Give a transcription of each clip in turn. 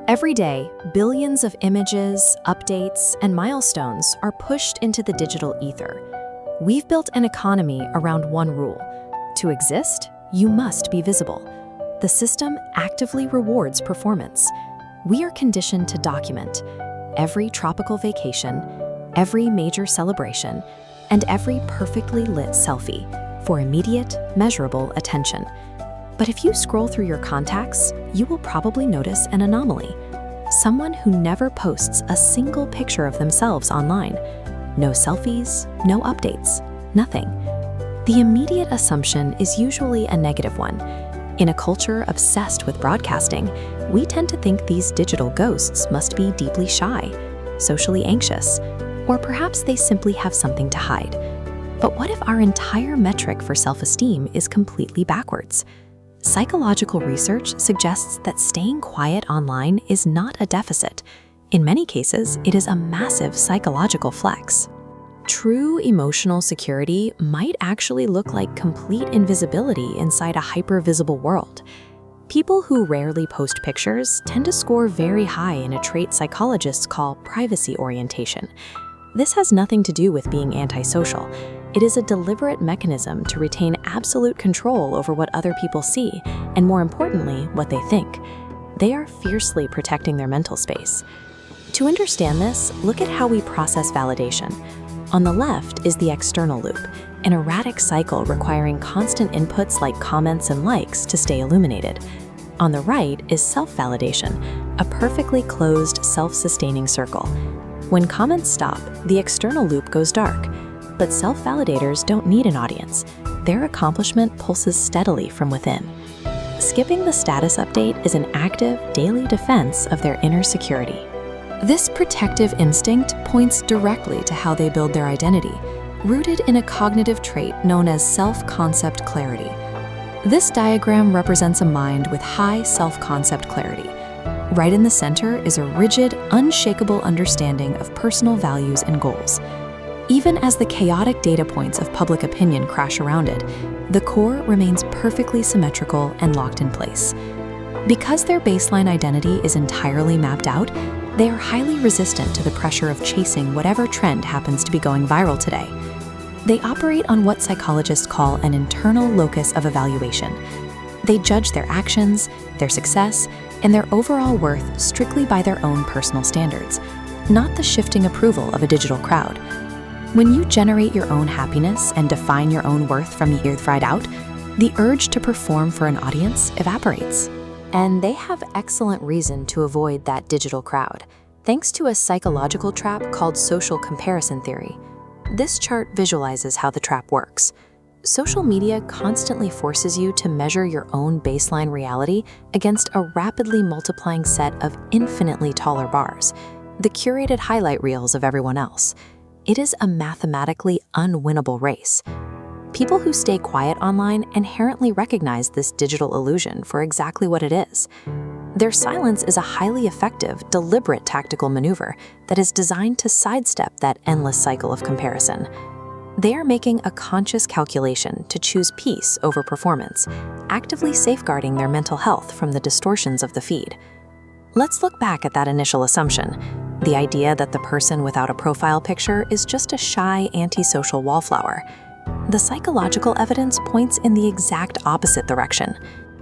Every day, billions of images, updates, and milestones are pushed into the digital ether. We've built an economy around one rule. To exist, you must be visible. The system actively rewards performance. We are conditioned to document every tropical vacation, every major celebration, and every perfectly lit selfie for immediate, measurable attention. But if you scroll through your contacts, you will probably notice an anomaly. Someone who never posts a single picture of themselves online. No selfies, no updates, nothing. The immediate assumption is usually a negative one. In a culture obsessed with broadcasting, we tend to think these digital ghosts must be deeply shy, socially anxious, or perhaps they simply have something to hide. But what if our entire metric for self-esteem is completely backwards? Psychological research suggests that staying quiet online is not a deficit. In many cases, it is a massive psychological flex. True emotional security might actually look like complete invisibility inside a hyper-visible world. People who rarely post pictures tend to score very high in a trait psychologists call privacy orientation. This has nothing to do with being antisocial. It is a deliberate mechanism to retain absolute control over what other people see, and more importantly, what they think. They are fiercely protecting their mental space. To understand this, look at how we process validation. On the left is the external loop, an erratic cycle requiring constant inputs like comments and likes to stay illuminated. On the right is self-validation, a perfectly closed, self-sustaining circle. When comments stop, the external loop goes dark. But self-validators don't need an audience. Their accomplishment pulses steadily from within. Skipping the status update is an active, daily defense of their inner security. This protective instinct points directly to how they build their identity, rooted in a cognitive trait known as self-concept clarity. This diagram represents a mind with high self-concept clarity. Right in the center is a rigid, unshakable understanding of personal values and goals. Even as the chaotic data points of public opinion crash around it, the core remains perfectly symmetrical and locked in place. Because their baseline identity is entirely mapped out, they are highly resistant to the pressure of chasing whatever trend happens to be going viral today. They operate on what psychologists call an internal locus of evaluation. They judge their actions, their success, and their overall worth strictly by their own personal standards, not the shifting approval of a digital crowd. When you generate your own happiness and define your own worth from the inside out, the urge to perform for an audience evaporates. And they have excellent reason to avoid that digital crowd, thanks to a psychological trap called social comparison theory. This chart visualizes how the trap works. Social media constantly forces you to measure your own baseline reality against a rapidly multiplying set of infinitely taller bars, the curated highlight reels of everyone else. It is a mathematically unwinnable race. People who stay quiet online inherently recognize this digital illusion for exactly what it is. Their silence is a highly effective, deliberate tactical maneuver that is designed to sidestep that endless cycle of comparison. They are making a conscious calculation to choose peace over performance, actively safeguarding their mental health from the distortions of the feed. Let's look back at that initial assumption, the idea that the person without a profile picture is just a shy, antisocial wallflower. The psychological evidence points in the exact opposite direction.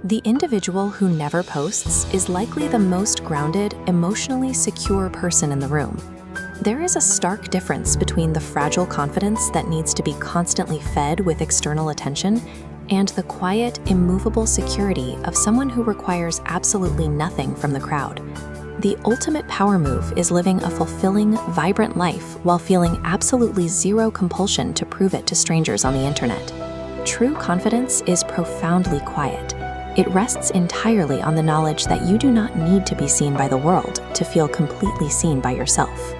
The individual who never posts is likely the most grounded, emotionally secure person in the room. There is a stark difference between the fragile confidence that needs to be constantly fed with external attention and the quiet, immovable security of someone who requires absolutely nothing from the crowd. The ultimate power move is living a fulfilling, vibrant life while feeling absolutely zero compulsion to prove it to strangers on the internet. True confidence is profoundly quiet. It rests entirely on the knowledge that you do not need to be seen by the world to feel completely seen by yourself.